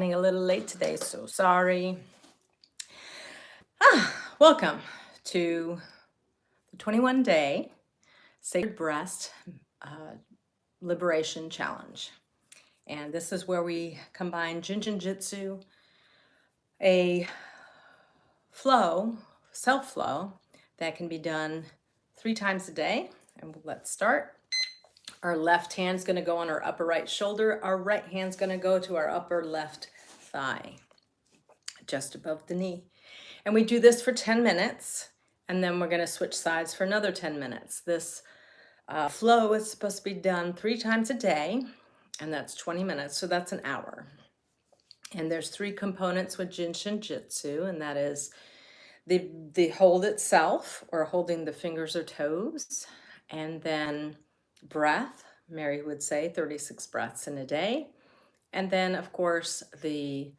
running a little late today, so sorry. Welcome to the 21-day Sacred Breast Liberation Challenge. And this is where we combine Jin Shin Jyutsu, a flow, self-flow, that can be done 3 times a day. And let's start. Our left hand's going to go on our upper right shoulder. Our right hand's going to go to our upper left thigh, just above the knee. And we do this for 10 minutes, and then we're going to switch sides for another 10 minutes. This flow is supposed to be done 3 times a day, and that's 20 minutes, so that's an hour. And there's 3 components with Jin Shin Jyutsu, and that is the hold itself, or holding the fingers or toes, and then breath. Mary would say 36 breaths in a day. And then, of course, the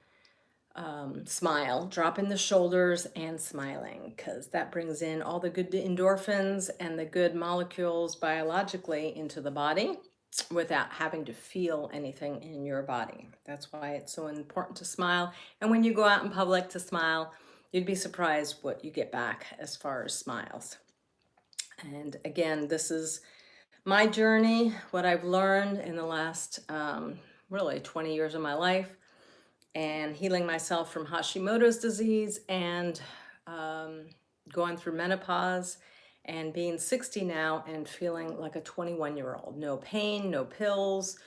smile, dropping the shoulders and smiling, because that brings in all the good endorphins and the good molecules biologically into the body without having to feel anything in your body. That's why it's so important to smile. And when you go out in public to smile, you'd be surprised what you get back as far as smiles. And again, this is my journey, what I've learned in the last really 20 years of my life, and healing myself from Hashimoto's disease, and going through menopause, and being 60 now and feeling like a 21-year-old. No pain, no pills,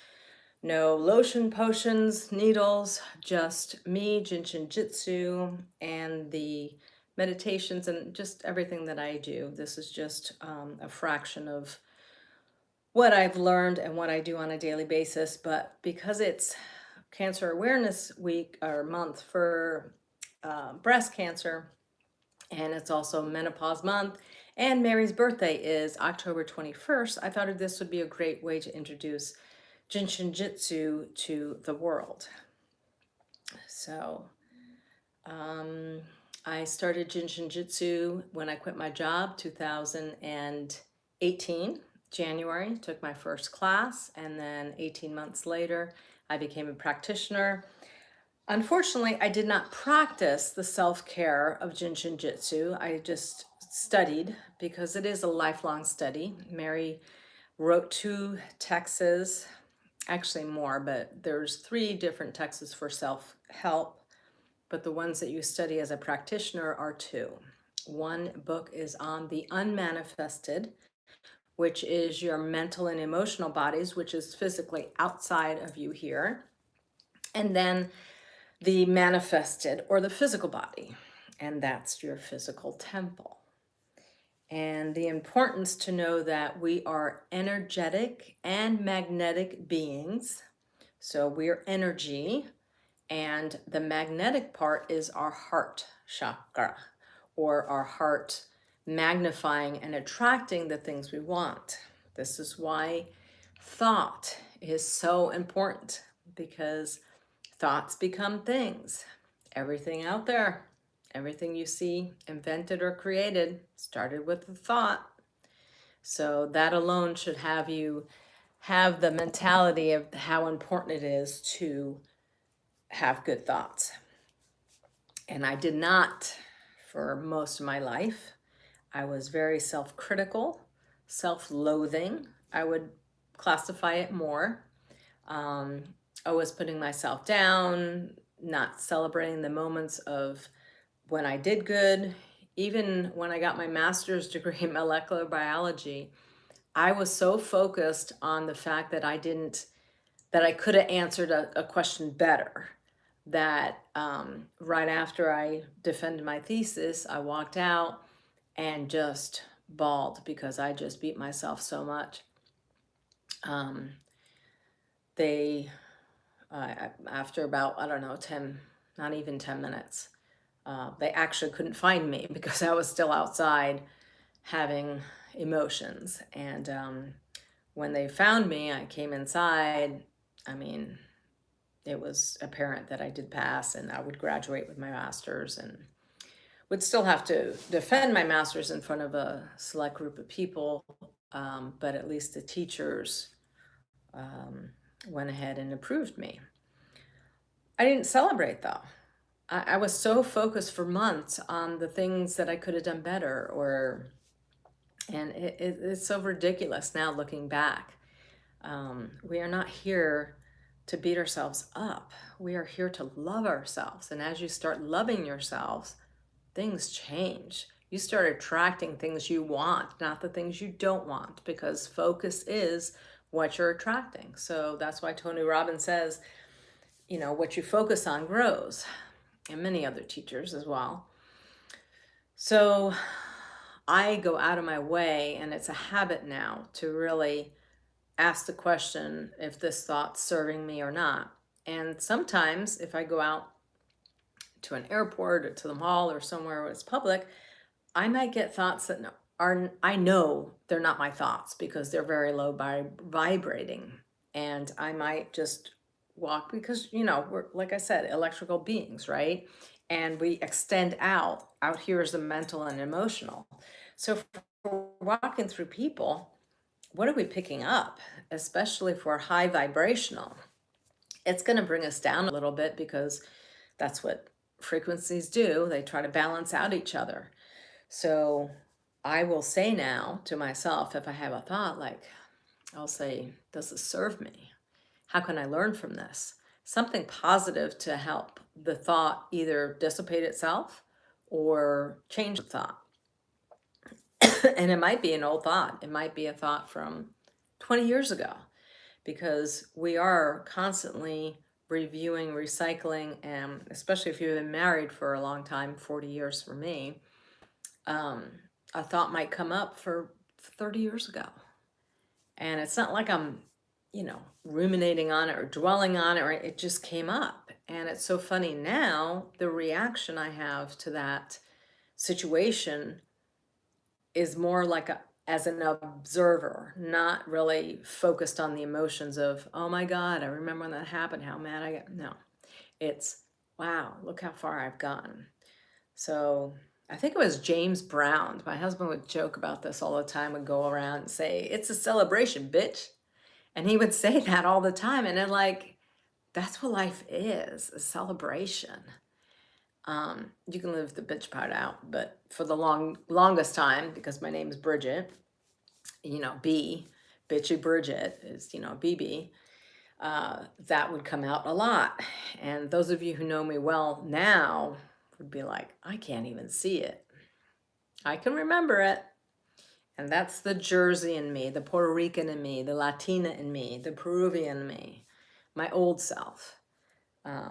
no lotion, potions, needles, just me, Jin Shin Jyutsu, and the meditations and just everything that I do. This is just a fraction of what I've learned and what I do on a daily basis. But because it's Cancer Awareness Week or month for breast cancer, and it's also menopause month, and Mary's birthday is October 21st, I thought this would be a great way to introduce Jin Shin Jyutsu to the world. So I started Jin Shin Jyutsu when I quit my job, 2018. January, took my first class, and then 18 months later, I became a practitioner. Unfortunately, I did not practice the self-care of Jin Shin Jyutsu. I just studied, because it is a lifelong study. Mary wrote 2 texts, actually more, but there's 3 different texts for self-help, but the ones that you study as a practitioner are 2. One book is on the unmanifested, which is your mental and emotional bodies, which is physically outside of you here. And then the manifested, or the physical body, and that's your physical temple. And the importance to know that we are energetic and magnetic beings. So we're energy, and the magnetic part is our heart chakra, or our heart magnifying and attracting the things we want. This is why thought is so important, because thoughts become things. Everything out there, everything you see invented or created started with a thought. So that alone should have you have the mentality of how important it is to have good thoughts. And I did not for most of my life. I was very self-critical, self-loathing. I would classify it more. Always putting myself down, not celebrating the moments of when I did good. Even when I got my master's degree in molecular biology, I was so focused on the fact that I could have answered a question better, that right after I defended my thesis, I walked out and just bawled because I just beat myself so much. After about, I don't know, 10, not even 10 minutes, they actually couldn't find me because I was still outside having emotions. And when they found me, I came inside. I mean, it was apparent that I did pass, and I would graduate with my master's, and would still have to defend my master's in front of a select group of people, but at least the teachers went ahead and approved me. I didn't celebrate though. I was so focused for months on the things that I could have done better, and it's so ridiculous now looking back. We are not here to beat ourselves up. We are here to love ourselves. And as you start loving yourselves, things change. You start attracting things you want, not the things you don't want, because focus is what you're attracting. So that's why Tony Robbins says, what you focus on grows, and many other teachers as well. So I go out of my way, and it's a habit now to really ask the question if this thought's serving me or not. And sometimes if I go out to an airport or to the mall or somewhere where it's public, I might get thoughts that I know they're not my thoughts because they're very low vibrating. And I might just walk because, we're, like I said, electrical beings, right? And we extend out. Out here is the mental and emotional. So if we're walking through people, what are we picking up? Especially for high vibrational, it's going to bring us down a little bit because that's what frequencies do. They try to balance out each other. So I will say now to myself, if I have a thought, like I'll say, does this serve me? How can I learn from this? Something positive to help the thought either dissipate itself or change the thought. And it might be an old thought. It might be a thought from 20 years ago, because we are constantly reviewing, recycling, and especially if you've been married for a long time, 40 years for me, a thought might come up for 30 years ago. And it's not like I'm, ruminating on it or dwelling on it, or it just came up. And it's so funny now, the reaction I have to that situation is more like as an observer, not really focused on the emotions of, oh my God, I remember when that happened, how mad I got. No, it's, wow, look how far I've gotten. So I think it was James Brown. My husband would joke about this all the time, would go around and say, it's a celebration, bitch. And he would say that all the time. And then that's what life is, a celebration. You can leave the bitch part out, but for the longest time, because my name is Bridget, bitchy Bridget is, BB, that would come out a lot. And those of you who know me well now would be like, I can't even see it. I can remember it. And that's the Jersey in me, the Puerto Rican in me, the Latina in me, the Peruvian in me, my old self. I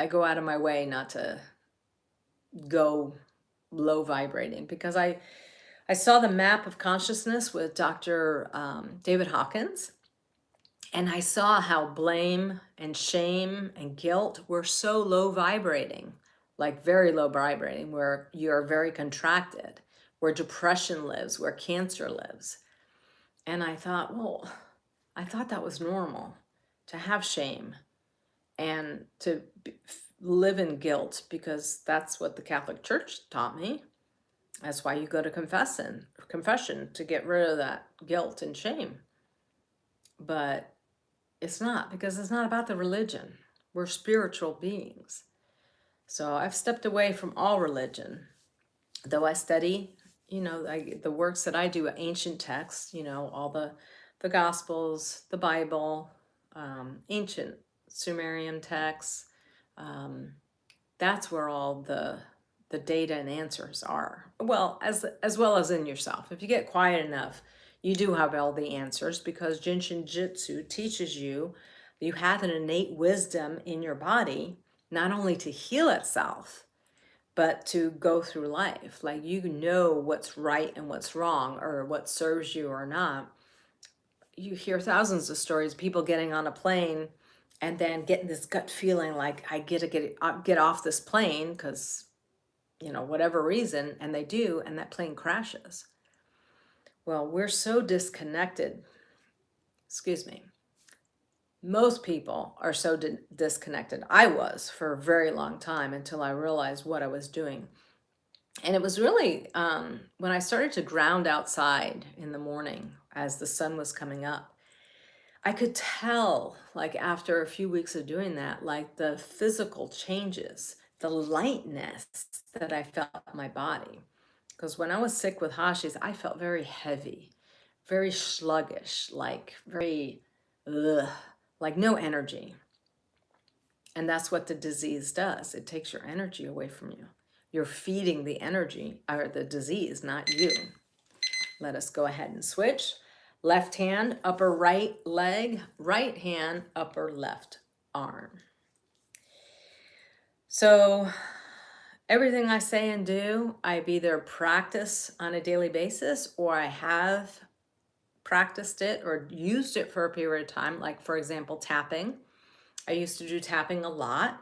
go out of my way not to go low vibrating, because I saw the map of consciousness with Dr. David Hawkins, and I saw how blame and shame and guilt were so low vibrating, like very low vibrating, where you're very contracted, where depression lives, where cancer lives. And I thought, well, I thought that was normal to have shame and to live in guilt, because that's what the Catholic Church taught me. That's why you go to confession to get rid of that guilt and shame. But it's not, because it's not about the religion. We're spiritual beings. So I've stepped away from all religion, though I study, the works that I do, ancient texts, all the Gospels, the Bible, ancient Sumerian texts. That's where all the data and answers are. Well, as well as in yourself. If you get quiet enough, you do have all the answers, because Jin Shin Jyutsu teaches you that you have an innate wisdom in your body, not only to heal itself, but to go through life. Like, you know what's right and what's wrong, or what serves you or not. You hear thousands of stories, people getting on a plane and then getting this gut feeling like, I get to get off this plane because, whatever reason, and they do, and that plane crashes. Well, we're so disconnected. Excuse me. Most people are so disconnected. I was for a very long time, until I realized what I was doing. And it was really when I started to ground outside in the morning as the sun was coming up, I could tell, like after a few weeks of doing that, like the physical changes, the lightness that I felt in my body. Because when I was sick with Hashi's, I felt very heavy, very sluggish, like very, ugh, like no energy. And that's what the disease does. It takes your energy away from you. You're feeding the energy, or the disease, not you. Let us go ahead and switch. Left hand, upper right leg, right hand, upper left arm. So everything I say and do, I've either practice on a daily basis or I have practiced it or used it for a period of time. Like for example, tapping. I used to do tapping a lot.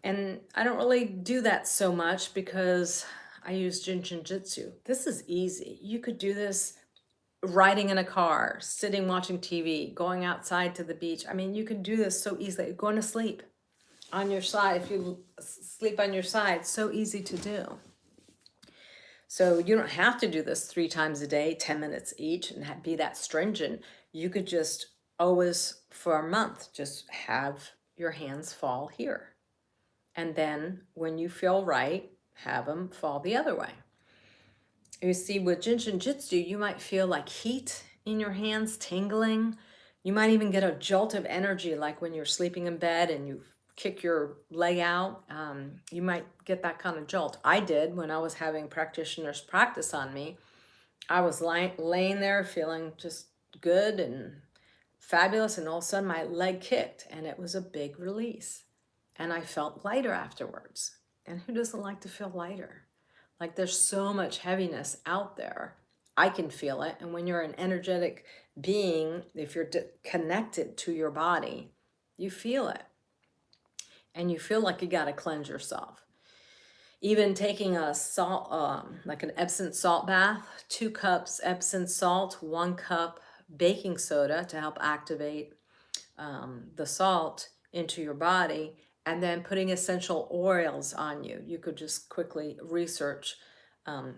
And I don't really do that so much because I use Jin Shin Jyutsu. This is easy. You could do this riding in a car, sitting watching TV, going outside to the beach. I mean, you can do this so easily. Going to sleep on your side. If you sleep on your side, so easy to do. So you don't have to do this 3 times a day, 10 minutes each, and be that stringent. You could just always, for a month, just have your hands fall here. And then when you feel right, have them fall the other way. You see, with Jin Shin Jyutsu, you might feel like heat in your hands, tingling. You might even get a jolt of energy, like when you're sleeping in bed and you kick your leg out. You might get that kind of jolt. I did when I was having practitioners practice on me. I was laying there feeling just good and fabulous, and all of a sudden my leg kicked, and it was a big release. And I felt lighter afterwards. And who doesn't like to feel lighter? Like there's so much heaviness out there. I can feel it. And when you're an energetic being, if you're connected to your body, you feel it. And you feel like you got to cleanse yourself. Even taking a salt, like an Epsom salt bath, 2 cups Epsom salt, 1 cup baking soda to help activate the salt into your body, and then putting essential oils on you. You could just quickly research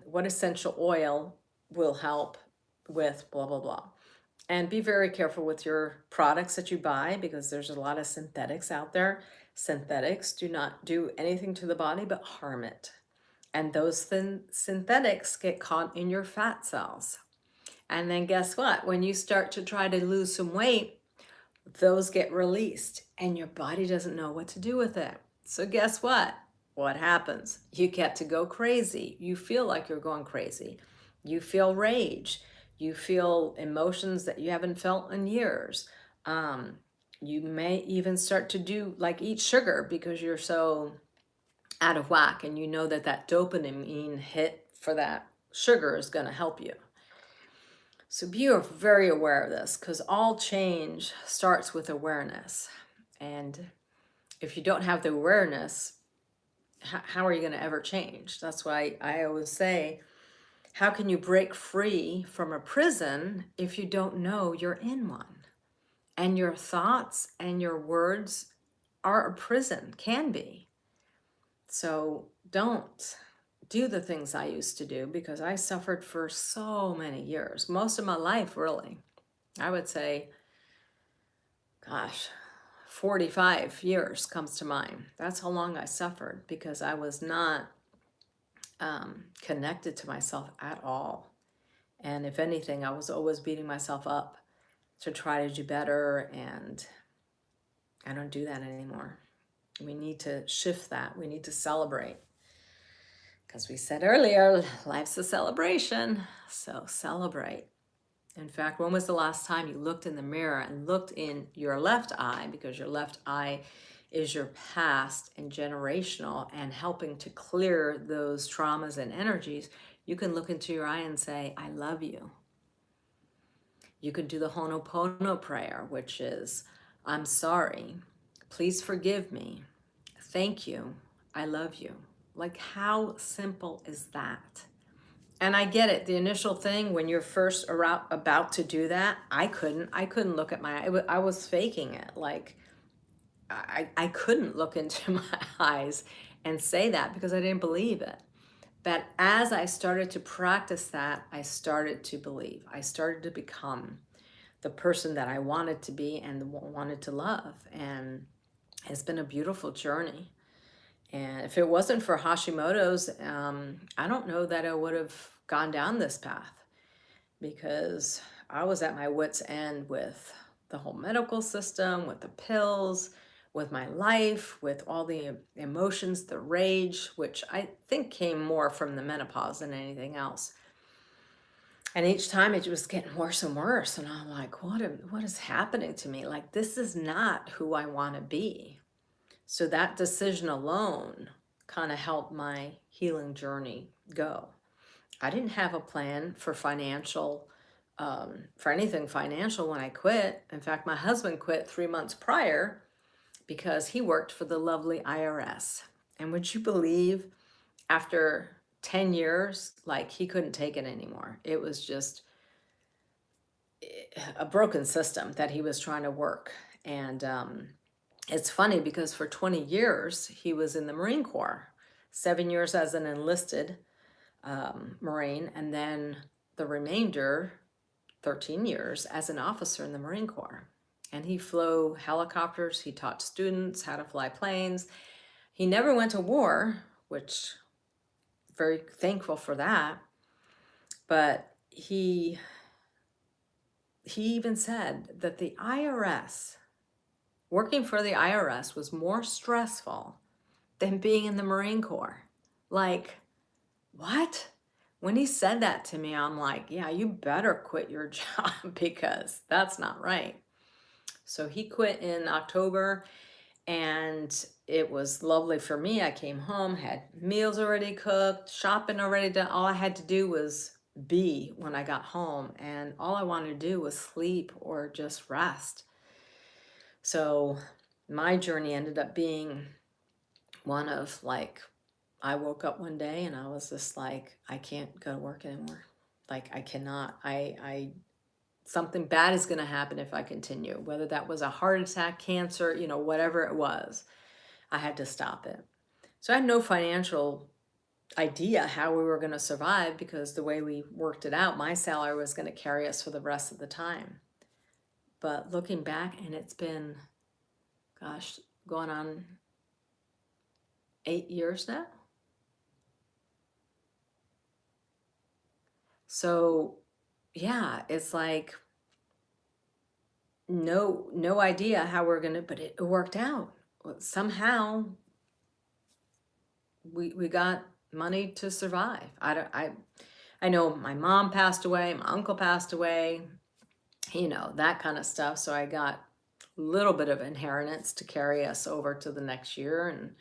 what essential oil will help with blah, blah, blah. And be very careful with your products that you buy because there's a lot of synthetics out there. Synthetics do not do anything to the body but harm it. And those synthetics get caught in your fat cells. And then guess what? When you start to try to lose some weight, those get released and your body doesn't know what to do with it. So guess what? What happens? You get to go crazy. You feel like you're going crazy. You feel rage. You feel emotions that you haven't felt in years. You may even start to do like eat sugar because you're so out of whack, and you know that that dopamine hit for that sugar is going to help you. So be very aware of this because all change starts with awareness. And if you don't have the awareness, how are you going to ever change? That's why I always say, how can you break free from a prison if you don't know you're in one? And your thoughts and your words are a prison, can be. So don't do the things I used to do because I suffered for so many years, most of my life, really. I would say, gosh, 45 years comes to mind. That's how long I suffered because I was not connected to myself at all. And if anything, I was always beating myself up to try to do better, and I don't do that anymore. We need to shift that. We need to celebrate. Because we said earlier, life's a celebration, so celebrate. In fact, when was the last time you looked in the mirror and looked in your left eye, because your left eye is your past and generational and helping to clear those traumas and energies, you can look into your eye and say, I love you. You could do the Ho'oponopono prayer, which is, I'm sorry, please forgive me, thank you, I love you. Like, how simple is that? And I get it. The initial thing when you're first about to do that, I couldn't look at my eye. I was faking it. Like, I couldn't look into my eyes and say that because I didn't believe it. But as I started to practice that, I started to believe. I started to become the person that I wanted to be and wanted to love. And it's been a beautiful journey. And if it wasn't for Hashimoto's, I don't know that I would have gone down this path, because I was at my wit's end with the whole medical system, with the pills, with my life, with all the emotions, the rage, which I think came more from the menopause than anything else. And each time it was getting worse and worse. And I'm like, what is happening to me? Like, this is not who I want to be. So that decision alone kind of helped my healing journey go. I didn't have a plan for anything financial when I quit. In fact, my husband quit 3 months prior because he worked for the lovely IRS. And would you believe, after 10 years, like, he couldn't take it anymore. It was just a broken system that he was trying to work. And it's funny because for 20 years, he was in the Marine Corps, 7 years as an enlisted Marine, and then the remainder, 13 years, as an officer in the Marine Corps. And he flew helicopters, he taught students how to fly planes. He never went to war, which very thankful for that. But he even said that the IRS, working for the IRS, was more stressful than being in the Marine Corps. Like, what? When he said that to me, I'm like, yeah, you better quit your job, because that's not right. So he quit in October, and it was lovely for me. I came home, had meals already cooked, shopping already done. All I had to do was be when I got home, and all I wanted to do was sleep or just rest. So my journey ended up being one of, like, I woke up one day and I was just like, I can't go to work anymore. Like, I cannot. Something bad is going to happen if I continue, whether that was a heart attack, cancer, whatever it was. I had to stop it. So I had no financial idea how we were going to survive, because the way we worked it out, my salary was going to carry us for the rest of the time. But looking back, and it's been, gosh, going on 8 years now. So yeah, it's like, no idea how we're gonna, but it worked out. Somehow we got money to survive. I know my mom passed away, my uncle passed away, that kind of stuff. So I got a little bit of inheritance to carry us over to the next year.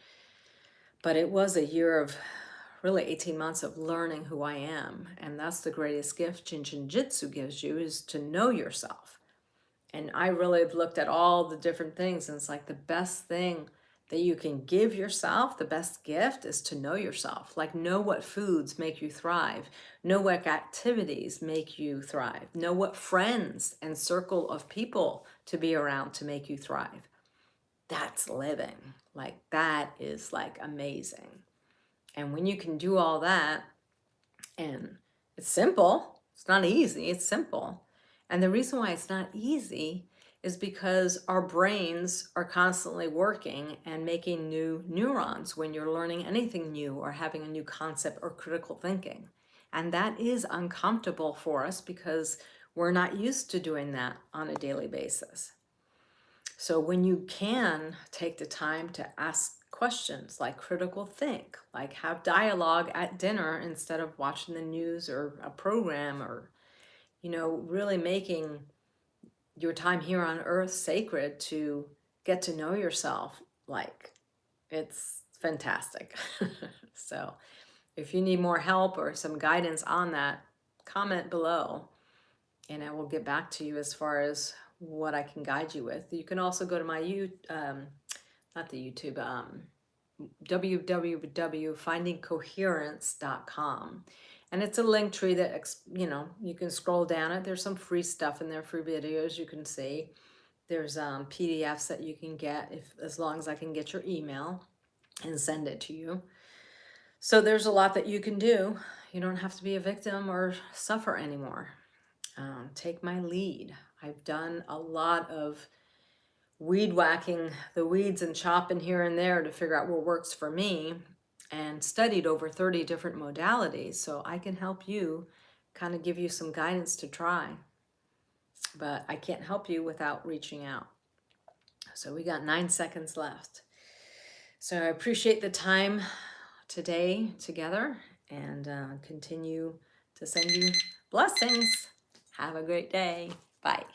But it was a year of really 18 months of learning who I am. And that's the greatest gift Jin Shin Jyutsu gives you, is to know yourself. And I really have looked at all the different things, and it's like the best thing that you can give yourself, the best gift, is to know yourself. Like, know what foods make you thrive, know what activities make you thrive, know what friends and circle of people to be around to make you thrive. That's living. Like, that is like amazing. And when you can do all that, and it's simple, it's not easy, it's simple. And the reason why it's not easy is because our brains are constantly working and making new neurons when you're learning anything new or having a new concept or critical thinking. And that is uncomfortable for us because we're not used to doing that on a daily basis. So when you can take the time to ask questions, like critical think, like have dialogue at dinner instead of watching the news or a program, or really making your time here on earth sacred to get to know yourself, like, it's fantastic. So if you need more help or some guidance on that, comment below and I will get back to you as far as what I can guide you with. You can also go to my www.findingcoherence.com. And it's a link tree that, you can scroll down it. There's some free stuff in there, free videos you can see. There's PDFs that you can get as long as I can get your email and send it to you. So there's a lot that you can do. You don't have to be a victim or suffer anymore. Take my lead. I've done a lot of weed whacking the weeds and chopping here and there to figure out what works for me, and studied over 30 different modalities. So I can help you, kind of give you some guidance to try. But I can't help you without reaching out. So we got 9 seconds left. So I appreciate the time today together, and continue to send you blessings. Have a great day. Bye.